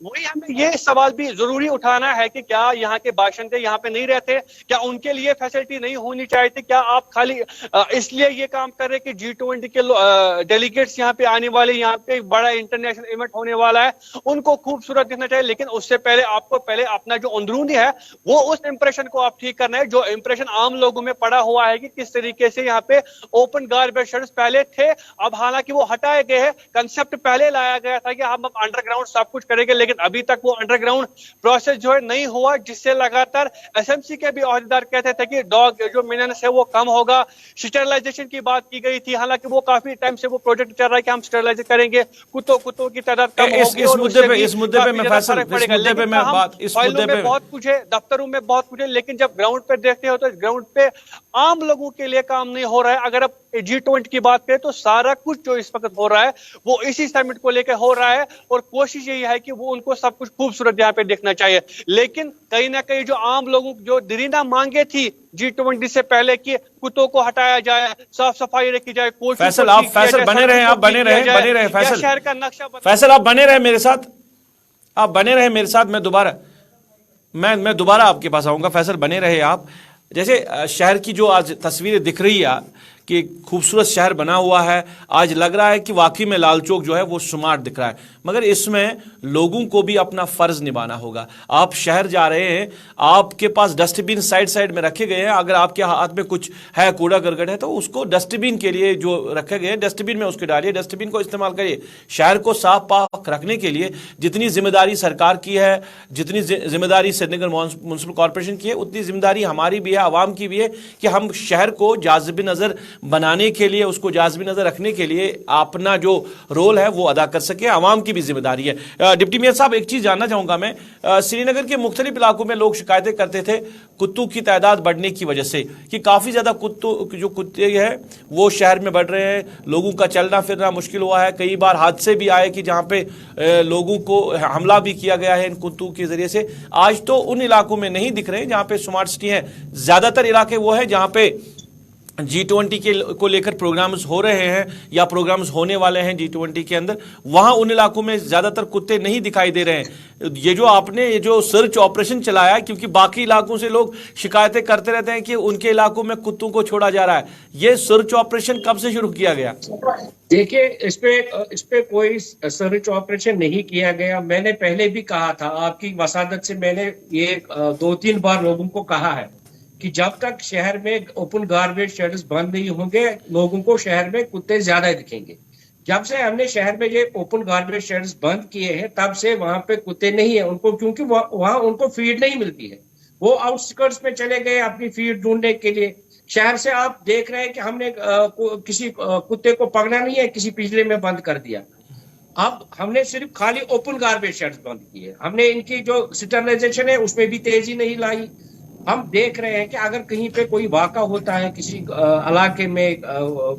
وہی ہمیں یہ سوال بھی ضروری اٹھانا ہے کہ کیا یہاں کے باشندے یہاں پہ نہیں رہتے, کیا ان کے لیے فیسلٹی نہیں ہونی چاہیے تھی؟ کیا آپ خالی اس لیے یہ کام کر رہے کہ G20 کے ڈیلیگیٹس یہاں پہ آنے والے, یہاں پہ بڑا انٹرنیشنل ایونٹ ہونے والا ہے, ان کو خوبصورت دکھنا چاہیے, لیکن اس سے پہلے آپ کو پہلے اپنا جو اندرونی ہے وہ اس امپریشن کو آپ ٹھیک کرنا ہے, جو امپریشن عام لوگوں میں پڑا ہوا ہے کہ کس طریقے سے یہاں پہ اوپن گاربیج شیڈز پہلے تھے, اب حالانکہ وہ ہٹائے گئے ہیں. کنسپٹ پہلے لایا گیا تھا کہ ہم اب انڈر گراؤنڈ سب کچھ کریں گے, لیکن ابھی تک وہ انڈر گراؤنڈ پروسیس جو ہے نہیں ہوا, جس سے لگاتار SMC کے بھی عہدیدار کہتے تھے کہ ڈاگ جو میننس ہے وہ کم ہوگا. اسٹرلائزیشن کی بات کی گئی تھی, حالانکہ وہ کافی ٹائم سے وہ پروجیکٹ چل رہا ہے کہ ہم اسٹرلائز کریں گے, کتوں کی تعداد کم ہوگی, اور اس مدے پہ میں فیصل, اس مدے پہ میں بات, اس مدے پہ بہت کچھ ہے, دفتروں میں بہت کچھ ہے, لیکن جب گراؤنڈ پہ دیکھتے ہو تو گراؤنڈ پہ عام لوگوں کے لیے کام نہیں ہو رہا ہے. اگر اب G20 کی بات کریں تو سارا کچھ جو اس وقت ہو رہا ہے وہ اسی سمٹ کو لے کے ہو رہا ہے, اور کوشش یہی ہے کہ وہ ان کو سب کچھ خوبصورت یہاں پہ دیکھنا چاہیے. لیکن کہیں نہ کہیں جو عام لوگوں جو دریندہ مانگے تھی G20 سے پہلے کہ کتوں کو ہٹایا جائے, صاف صفائی رکھی جائے, فیصل آپ فیصل بنے رہے, آپ بنے رہے فیصل, شہر کا نقشہ فیصل آپ بنے رہے میرے ساتھ, آپ بنے رہے میرے ساتھ, میں دوبارہ آپ کے پاس آؤں گا. فیصل بنے رہے آپ. جیسے شہر کی جو آج تصویریں دکھ رہی ہے کہ خوبصورت شہر بنا ہوا ہے, آج لگ رہا ہے کہ واقعی میں لال چوک جو ہے وہ سمارٹ دکھ رہا ہے, مگر اس میں لوگوں کو بھی اپنا فرض نبھانا ہوگا. آپ شہر جا رہے ہیں, آپ کے پاس ڈسٹ بین سائڈ میں رکھے گئے ہیں, اگر آپ کے ہاتھ میں کچھ ہے کوڑا کرکٹ ہے تو اس کو ڈسٹ بین کے لیے جو رکھے گئے ہیں ڈسٹ بین میں اس کو ڈالیے, ڈسٹ بین کو استعمال کریے. شہر کو صاف پاک رکھنے کے لیے جتنی ذمہ داری سرکار کی ہے, جتنی ذمہ داری سری نگر میونسپل کارپوریشن کی ہے, اتنی ذمہ داری ہماری بھی ہے, عوام کی بھی ہے, کہ ہم شہر کو جاذب نظر بنانے کے لیے, اس کو جاذب نظر رکھنے کے لیے اپنا جو رول ہے وہ ادا کر سکے. عوام کی بھی ذمہ داری ہے. ڈپٹی میئر صاحب, ایک چیز جاننا چاہوں گا میں, سری نگر کے مختلف علاقوں میں لوگ شکایتیں کرتے تھے کتوں کی تعداد بڑھنے کی وجہ سے, کہ کافی زیادہ کتے ہیں وہ شہر میں بڑھ رہے ہیں, لوگوں کا چلنا پھرنا مشکل ہوا ہے. کئی بار حادثے بھی آئے کہ جہاں پہ لوگوں کو حملہ بھی کیا گیا ہے ان کتوں کے ذریعے سے. آج تو ان علاقوں میں نہیں دکھ رہے جہاں پہ سمارٹ سٹی ہیں, زیادہ تر علاقے وہ ہیں جہاں پہ G20 کو لے کر پروگرامز ہو رہے ہیں یا پروگرامز ہونے والے ہیں G20 کے اندر, وہاں ان علاقوں میں زیادہ تر کتے نہیں دکھائی دے رہے ہیں. یہ جو آپ نے یہ جو سرچ آپریشن چلایا, کیونکہ باقی علاقوں سے لوگ شکایتیں کرتے رہتے ہیں کہ ان کے علاقوں میں کتوں کو چھوڑا جا رہا ہے, یہ سرچ آپریشن کب سے شروع کیا گیا؟ دیکھیے, اس پہ کوئی سرچ آپریشن نہیں کیا گیا. میں نے پہلے بھی کہا تھا, آپ کی وسادت سے میں نے یہ 2-3 بار لوگوں کو کہا ہے کہ جب تک شہر میں اوپن گاربیج شیڈز بند نہیں ہوں گے, لوگوں کو شہر میں کتے زیادہ دکھیں گے. جب سے ہم نے شہر میں یہ اوپن گاربیج شیڈز بند کیے ہیں تب سے وہاں پہ کتے نہیں ہیں ان کو, کیونکہ وہاں ان کو فیڈ نہیں ملتی ہے. وہ آؤٹ اسکرٹس میں چلے گئے اپنی فیڈ ڈھونڈنے کے لیے. شہر سے آپ دیکھ رہے ہیں کہ ہم نے کسی کتے کو پکڑا نہیں ہے, کسی پجڑے میں بند کر دیا. اب ہم نے صرف خالی اوپن گاربیج شیڈز بند کیے, ہم نے ان کی جو اسٹرلائزیشن ہے اس میں بھی تیزی نہیں لائی. ہم دیکھ رہے ہیں کہ اگر کہیں پہ کوئی واقعہ ہوتا ہے کسی علاقے میں,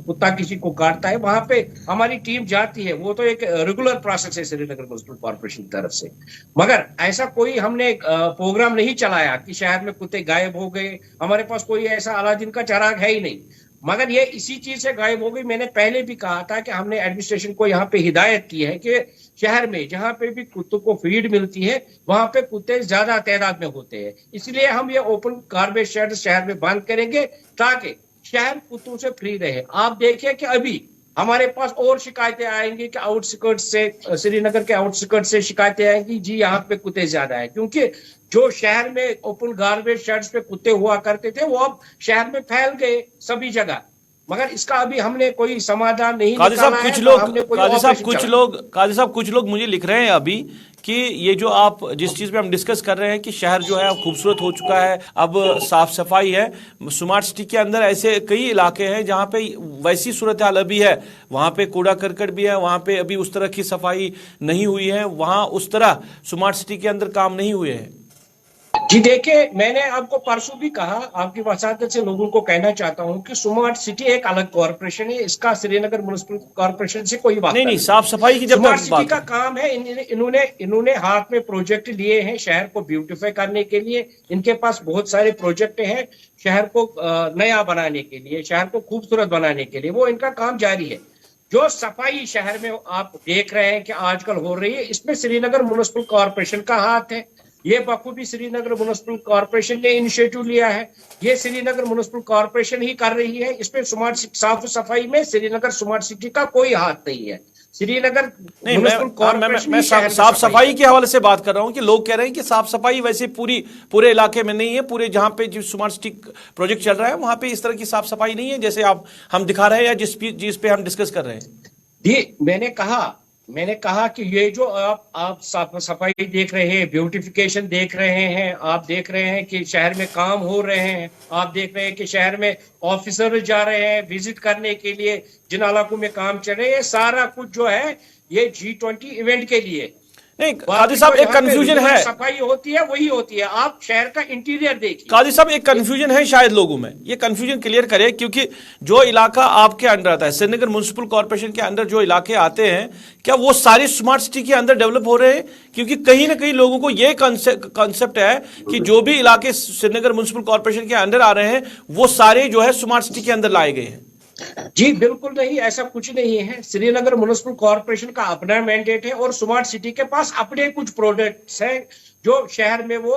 کتا کسی کو کاٹتا ہے, وہاں پہ ہماری ٹیم جاتی ہے. وہ تو ایک ریگولر پروسیس ہے سری نگر میونسپل کارپوریشن کی طرف سے, مگر ایسا کوئی ہم نے پروگرام نہیں چلایا کہ شہر میں کتے غائب ہو گئے. ہمارے پاس کوئی ایسا الادین کا چراغ ہے ہی نہیں, مگر یہ اسی چیز سے غائب ہو گئی. میں نے پہلے بھی کہا تھا کہ ہم نے ایڈمنسٹریشن کو یہاں پہ ہدایت کی ہے کہ شہر میں جہاں پہ بھی کتوں کو فیڈ ملتی ہے وہاں پہ کتے زیادہ تعداد میں ہوتے ہیں. اس لیے ہم یہ اوپن گاربیج شیڈ شہر میں بند کریں گے تاکہ شہر کتوں سے فری رہے. آپ دیکھیں کہ ابھی ہمارے پاس اور شکایتیں آئیں گی کہ آؤٹ سکرٹ سے, سری نگر کے آؤٹ سکرٹ سے شکایتیں آئیں گی, جی یہاں پہ کتے زیادہ ہیں. کیونکہ جو شہر میں اوپن گاربیج شیڈز پہ کتے ہوا کرتے تھے وہ اب شہر میں پھیل گئے سبھی جگہ, مگر اس کا ابھی ہم نے کوئی سمادھان نہیں نکالا ہے. قاضی صاحب کچھ لوگ مجھے لکھ رہے ہیں ابھی کہ یہ جو آپ جس چیز پہ ہم ڈسکس کر رہے ہیں کہ شہر جو ہے خوبصورت ہو چکا ہے, اب صاف صفائی ہے, سمارٹ سٹی کے اندر ایسے کئی علاقے ہیں جہاں پہ ویسی صورتحال ابھی ہے, وہاں پہ کوڑا کرکٹ بھی ہے, وہاں پہ ابھی اس طرح کی صفائی نہیں ہوئی ہے, وہاں اس طرح سمارٹ سٹی کے اندر کام نہیں ہوئے ہیں. جی دیکھیں, میں نے آپ کو پرسوں بھی کہا, آپ کی وساطت سے لوگوں کو کہنا چاہتا ہوں کہ سمارٹ سٹی ایک الگ کارپوریشن ہے, اس کا سری نگر میونسپل کارپوریشن سے کوئی بات نہیں. صاف صفائی کی جب سمارٹ سٹی کا کام ہے, انہوں نے ہاتھ میں پروجیکٹ لیے ہیں شہر کو بیوٹیفائی کرنے کے لیے. ان کے پاس بہت سارے پروجیکٹ ہیں شہر کو نیا بنانے کے لیے, شہر کو خوبصورت بنانے کے لیے, وہ ان کا کام جاری ہے. جو صفائی شہر میں آپ دیکھ رہے ہیں کہ آج کل ہو رہی ہے، اس میں سری نگر میونسپل کارپوریشن کا ہاتھ ہے. یہ بخوبی سری نگر میونسپل کارپوریشن نے انیشیٹو لیا ہے. یہ سری نگر میونسپل کارپوریشن ہی کر رہی ہے. اس میں صاف صفائی میں سری نگر سمارٹ سٹی کا کوئی ہاتھ نہیں ہے. سری نگر نہیں، میونسپل کارپوریشن میں صاف صفائی کے حوالے سے بات کر رہا ہوں کہ لوگ کہہ رہے ہیں کہ صاف صفائی ویسے پورے علاقے میں نہیں ہے. پورے جہاں پہ جو سمارٹ سٹی پروجیکٹ چل رہا ہے وہاں پہ اس طرح کی صاف صفائی نہیں ہے جیسے ہم دکھا رہے ہیں یا جس پہ ہم ڈسکس کر رہے ہیں. جی میں نے کہا کہ یہ جو آپ صفائی دیکھ رہے ہیں، بیوٹیفیکیشن دیکھ رہے ہیں، آپ دیکھ رہے ہیں کہ شہر میں کام ہو رہے ہیں، آپ دیکھ رہے ہیں کہ شہر میں آفیسر جا رہے ہیں وزٹ کرنے کے لیے جن علاقوں میں کام چل رہے ہیں، سارا کچھ جو ہے یہ G20 ایونٹ کے لیے. نہیں قاضی صاحب، ایک کنفیوژن ہے. صفائی ہوتی ہے وہی ہوتی ہے. آپ شہر کا انٹیریئر دیکھیے. قاضی صاحب ایک کنفیوژن ہے شاید لوگوں میں، یہ کنفیوژن کلیئر کرے، کیونکہ جو علاقہ آپ کے انڈر آتا ہے سری نگر میونسپل کارپوریشن کے اندر جو علاقے آتے ہیں، کیا وہ سارے سمارٹ سٹی کے اندر ڈیولپ ہو رہے ہیں؟ کیونکہ کہیں نہ کہیں لوگوں کو یہ کانسیپٹ ہے کہ جو بھی علاقے سری نگر میونسپل کارپوریشن کے اندر آ رہے ہیں وہ سارے جو ہے سمارٹ سٹی کے اندر لائے گئے ہیں. جی بالکل نہیں، ایسا کچھ نہیں ہے. سری نگر میونسپل کارپوریشن کا اپنا مینڈیٹ ہے اور سمارٹ سٹی کے پاس اپنے کچھ پروڈکٹس ہیں جو شہر میں وہ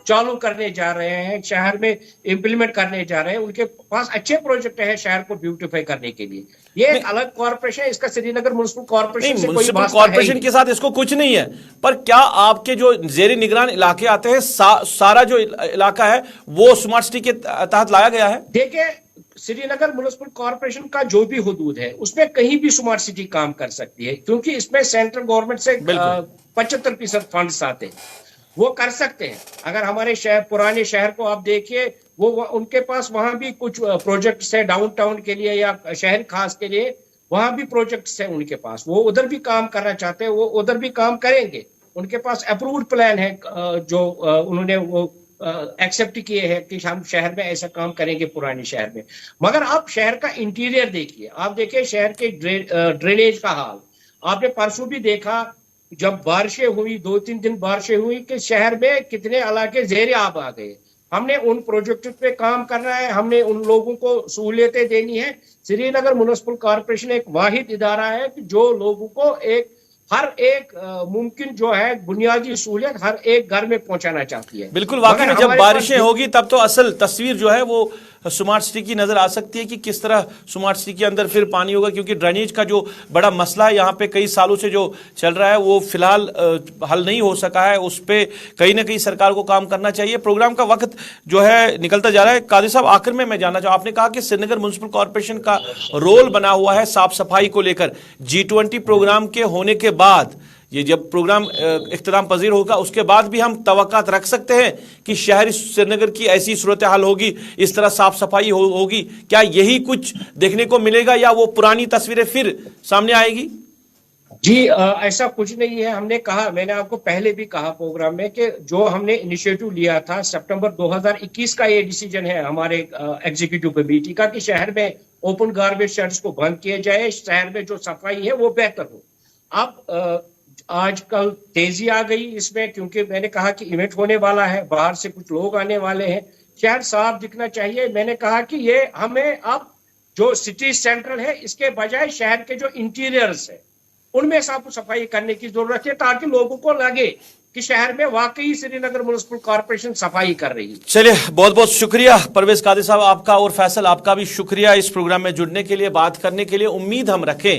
چالو کرنے جا رہے ہیں، شہر میں امپلیمنٹ کرنے جا رہے ہیں. ان کے پاس اچھے پروجیکٹ ہیں شہر کو بیوٹیفائی کرنے کے لیے. یہ ایک الگ کارپوریشن ہے، اس کا سری نگر میونسپل کارپوریشن سے کوئی میونسپل واسطہ کارپوریشن کے ساتھ اس کو کچھ نہیں ہے. پر کیا آپ کے جو زیر نگران علاقے آتے ہیں سارا جو علاقہ ہے وہ سمارٹ سٹی کے تحت لایا گیا ہے؟ دیکھیں، سری نگر میونسپل کارپوریشن کا جو بھی حدود ہے اس میں کہیں بھی سمارٹ سٹی کام کر سکتی ہے، کیونکہ اس میں سینٹرل گورنمنٹ سے 75% فنڈز آتے ہیں. وہ کر سکتے ہیں. اگر ہمارے پرانے شہر کو آپ دیکھیے، وہ ان کے پاس وہاں بھی کچھ پروجیکٹس ہیں ڈاؤن ٹاؤن کے لیے یا شہر خاص کے لیے، وہاں بھی پروجیکٹس ہیں ان کے پاس. وہ ادھر بھی کام کرنا چاہتے ہیں، وہ ادھر بھی کام کریں گے. ان کے پاس اپروڈ پلان ہے جو انہوں نے وہ ایکسپٹ کیے ہیں کہ ہم شہر میں ایسا کام کریں گے پرانے شہر میں. مگر آپ شہر کا انٹیریئر دیکھیے، آپ دیکھیں شہر کے ڈرینیج کا حال. آپ نے پرسوں بھی دیکھا جب بارشیں ہوئی، 2-3 دن بارشیں ہوئی کہ شہر میں کتنے علاقے زیر آب آ گئے. ہم نے ان پروجیکٹ پہ کام کرنا ہے، ہم نے ان لوگوں کو سہولتیں دینی ہے. سری نگر میونسپل کارپوریشن ایک واحد ادارہ ہے کہ جو لوگوں کو ہر ایک ممکن جو ہے بنیادی سہولت ہر ایک گھر میں پہنچانا چاہتی ہے. بالکل، واقعی میں جب بارشیں ہوگی تب تو اصل تصویر جو ہے وہ سمارٹ سٹی کی نظر آ سکتی ہے کہ کس طرح سمارٹ سٹی کے اندر پھر پانی ہوگا، کیونکہ ڈرینیج کا جو بڑا مسئلہ ہے یہاں پہ کئی سالوں سے جو چل رہا ہے وہ فی الحال حل نہیں ہو سکا ہے. اس پہ کہیں نہ کہیں سرکار کو کام کرنا چاہیے. پروگرام کا وقت جو ہے نکلتا جا رہا ہے. قاضی صاحب آخر میں جاننا چاہوں، آپ نے کہا کہ سری نگر میونسپل کارپوریشن کا رول بنا ہوا ہے صاف صفائی کو لے کر. G20 پروگرام کے ہونے کے بعد یہ جب پروگرام اختتام پذیر ہوگا اس کے بعد بھی ہم توقعات رکھ سکتے ہیں کہ شہر سری نگر کی ایسی صورتحال ہوگی، اس طرح صاف صفائی ہوگی؟ کیا یہی کچھ دیکھنے کو ملے گا یا وہ پرانی تصویریں پھر سامنے آئے گی؟ جی ایسا کچھ نہیں ہے. ہم نے کہا، میں نے آپ کو پہلے بھی کہا پروگرام میں کہ جو ہم نے انیشیٹو لیا تھا سپٹمبر 2021 کا یہ ڈیسیجن ہے ہمارے ایگزیکٹو کمیٹی کا کہ شہر میں اوپن گاربیج شیڈز کو بند کیا جائے، شہر میں جو صفائی ہے وہ بہتر ہو. اب آج کل تیزی آ گئی اس میں، کیونکہ میں نے کہا کہ ایونٹ ہونے والا ہے، باہر سے کچھ لوگ آنے والے ہیں، شہر صاف دکھنا چاہیے. میں نے کہا کہ یہ ہمیں اب جو سٹی سینٹرل ہے اس کے بجائے شہر کے جو انٹیریئرز ہیں ان میں صاف صفائی کرنے کی ضرورت ہے تاکہ لوگوں کو لگے کہ شہر میں واقعی سری نگر میونسپل کارپوریشن صفائی کر رہی ہے. چلیے بہت بہت شکریہ پرویز قاضی صاحب آپ کا، اور فیصل آپ کا بھی شکریہ اس پروگرام میں جڑنے کے لیے، بات کرنے کے لیے. امید ہم رکھیں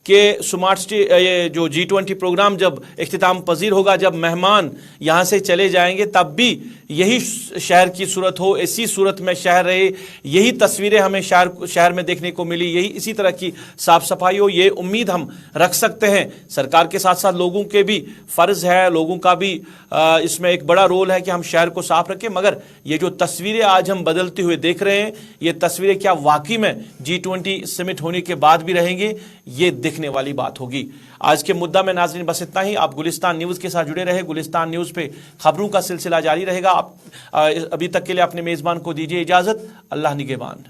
کہ سمارٹ سٹی یہ جو G20 پروگرام جب اختتام پذیر ہوگا، جب مہمان یہاں سے چلے جائیں گے تب بھی یہی شہر کی صورت ہو، اسی صورت میں شہر رہے، یہی تصویریں ہمیں شہر میں دیکھنے کو ملی، یہی اسی طرح کی صاف صفائی ہو. یہ امید ہم رکھ سکتے ہیں. سرکار کے ساتھ ساتھ لوگوں کے بھی فرض ہے، لوگوں کا بھی اس میں ایک بڑا رول ہے کہ ہم شہر کو صاف رکھیں. مگر یہ جو تصویریں آج ہم بدلتے ہوئے دیکھ رہے ہیں، یہ تصویریں کیا واقعی میں G20 سمٹ ہونے کے بعد بھی رہیں گے؟ یہ دیکھنے والی بات ہوگی. آج کے مدعا میں ناظرین بس اتنا ہی. آپ گلستان نیوز کے ساتھ جڑے رہے. گلستان نیوز پہ خبروں کا سلسلہ جاری رہے گا. ابھی تک کے لیے اپنے میزبان کو دیجیے اجازت. اللہ نگہبان.